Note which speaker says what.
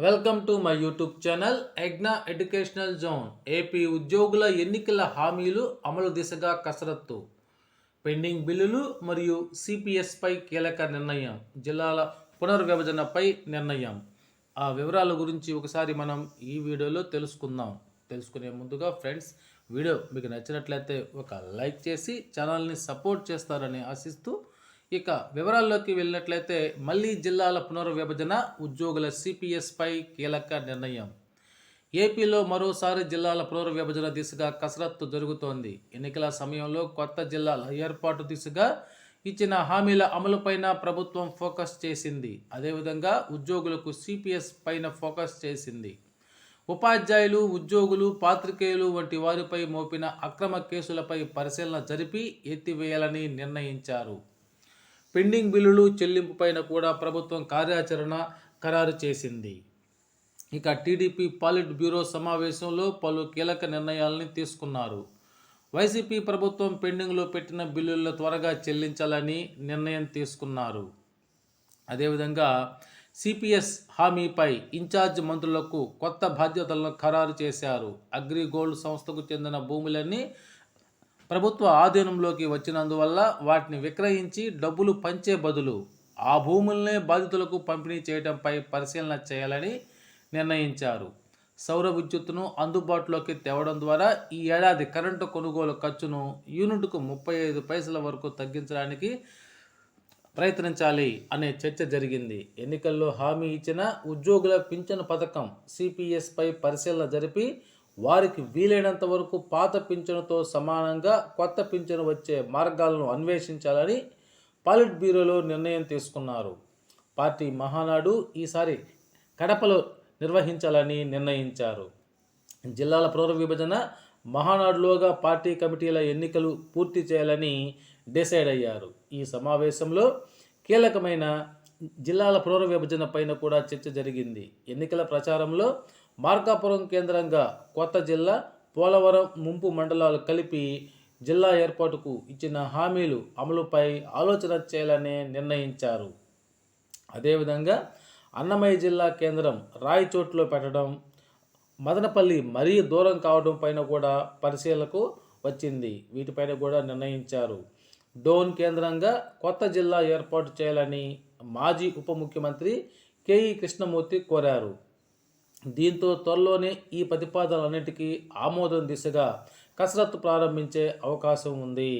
Speaker 1: Welcome to my YouTube channel ఎగ్నా educational zone. AP ఉద్యోగుల ఎన్నికల హామీలు అమలు దిశగా కసరత్తు, పెండింగ్ బిల్లులు మరియు సిపిఎస్పై కీలక నిర్ణయం, జిల్లాల పునర్విభజనపై నిర్ణయం. ఆ వివరాల గురించి ఒకసారి మనం ఈ వీడియోలో తెలుసుకునే ముందుగా ఫ్రెండ్స్, వీడియో మీకు నచ్చినట్లయితే ఒక లైక్ చేసి ఛానల్ని సపోర్ట్ చేస్తారని ఆశిస్తూ ఇక వివరాల్లోకి వెళ్ళినట్లయితే మళ్ళీ జిల్లాల పునర్విభజన, ఉద్యోగుల సిపిఎస్పై కీలక నిర్ణయం. ఏపీలో మరోసారి జిల్లాల పునర్విభజన దిశగా కసరత్తు జరుగుతోంది. ఎన్నికల సమయంలో కొత్త జిల్లాల ఏర్పాటు దిశగా ఇచ్చిన హామీల అమలుపైన ప్రభుత్వం ఫోకస్ చేసింది. అదేవిధంగా ఉద్యోగులకు సిపిఎస్ పైన ఫోకస్ చేసింది. ఉపాధ్యాయులు, ఉద్యోగులు, పాత్రికేయులు వంటి వారిపై మోపిన అక్రమ కేసులపై పరిశీలన జరిపి ఎత్తివేయాలని నిర్ణయించారు. పెండింగ్ బిల్లులు చెల్లింపుపైన కూడా ప్రభుత్వం కార్యాచరణ ఖరారు చేసింది. ఇక టీడీపీ పాలిట్ బ్యూరో సమావేశంలో పలు కీలక నిర్ణయాలని తీసుకున్నారు. వైసీపీ ప్రభుత్వం పెండింగ్లో పెట్టిన బిల్లులను త్వరగా చెల్లించాలని నిర్ణయం తీసుకున్నారు. అదేవిధంగా సిపిఎస్ హామీపై ఇన్ఛార్జ్ మంత్రులకు కొత్త బాధ్యతలను ఖరారు చేశారు. అగ్రిగోల్డ్ సంస్థకు చెందిన భూములన్నీ ప్రభుత్వ ఆధీనంలోకి వచ్చినందువల్ల వాటిని విక్రయించి డబ్బులు పంచే బదులు ఆ భూములనే బాధితులకు పంపిణీ చేయడంపై పరిశీలన చేయాలని నిర్ణయించారు. సౌర విద్యుత్తును అందుబాటులోకి తేవడం ద్వారా ఈ ఏడాది కరెంటు కొనుగోలు ఖర్చును యూనిట్కు 35 పైసల వరకు తగ్గించడానికి ప్రయత్నించాలి అనే చర్చ జరిగింది. ఎన్నికల్లో హామీ ఇచ్చిన ఉద్యోగుల పింఛను పథకం సిపిఎస్పై పరిశీలన జరిపి వారికి వీలైనంత వరకు పాత పింఛనుతో సమానంగా కొత్త పింఛను వచ్చే మార్గాలను అన్వేషించాలని పాలిట్ బ్యూరోలో నిర్ణయం తీసుకున్నారు. పార్టీ మహానాడు ఈసారి కడపలో నిర్వహించాలని నిర్ణయించారు. జిల్లాల పునర్విభజన మహానాడులోగా పార్టీ కమిటీల ఎన్నికలు పూర్తి చేయాలని డిసైడ్ అయ్యారు. ఈ సమావేశంలో కీలకమైన జిల్లాల పునర్విభజన పైన కూడా చర్చ జరిగింది. ఎన్నికల ప్రచారంలో మార్కాపురం కేంద్రంగా కొత్త జిల్లా, పోలవరం ముంపు మండలాలు కలిపి జిల్లా ఏర్పాటుకు ఇచ్చిన హామీలు అమలుపై ఆలోచన చేయాలని నిర్ణయించారు. అదేవిధంగా అన్నమయ్య జిల్లా కేంద్రం రాయచోట్లో పెట్టడం, మదనపల్లి మరీ దూరం కావడం పైన కూడా పరిశీలనకు వచ్చింది. వీటిపైన కూడా నిర్ణయించారు. డోన్ కేంద్రంగా కొత్త జిల్లా ఏర్పాటు చేయాలని మాజీ ఉప ముఖ్యమంత్రి కేఈ కృష్ణమూర్తి కోరారు. దీంతో త్వరలోనే ఈ ప్రతిపాదనలన్నిటికీ ఆమోదం దిశగా కసరత్తు ప్రారంభించే అవకాశం ఉంది.